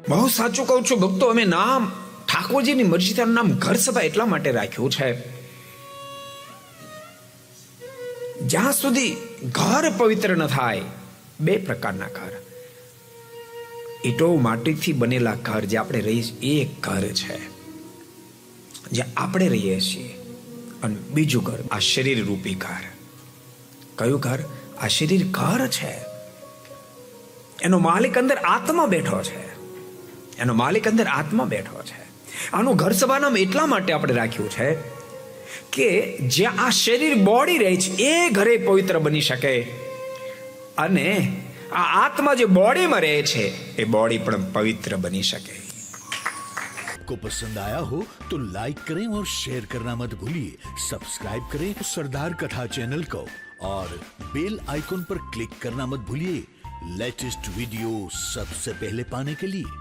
બહુ સાચું કહું છું ભક્તો, અમે નામ ઠાકોરજીની મરજીતાનું નામ ઘર સભા એટલા માટે રાખ્યું છે, જ્યાં સુધી ઘર પવિત્ર ન થાય. બે પ્રકારના ઘર, ઈટો માટીથી બનેલા ઘર જે આપણે રહીએ છીએ એ ઘર છે, જ્યાં આપણે રહીએ છીએ. અને બીજું ઘર આ શરીર રૂપી ઘર. કયું ઘર? આ શરીર ઘર છે. એનો માલિક અંદર આત્મા બેઠો છે. એનો માલિક અંદર આત્મા બેઠો છે. આનું ઘર સભા નામ એટલા માટે આપણે રાખ્યું છે કે જ્યાં આ શરીર બોડી રહે છે એ ઘરે પવિત્ર બની શકે, અને આ આત્મા જે બોડીમાં રહે છે એ બોડી પણ પવિત્ર બની શકે. को पसंद आया हो तो लाइक करें और शेयर करना मत भूलिए. सब्सक्राइब करें सरदार कथा चैनल को और बेल आइकॉन पर क्लिक करना मत भूलिए लेटेस्ट वीडियो सबसे पहले पाने के लिए.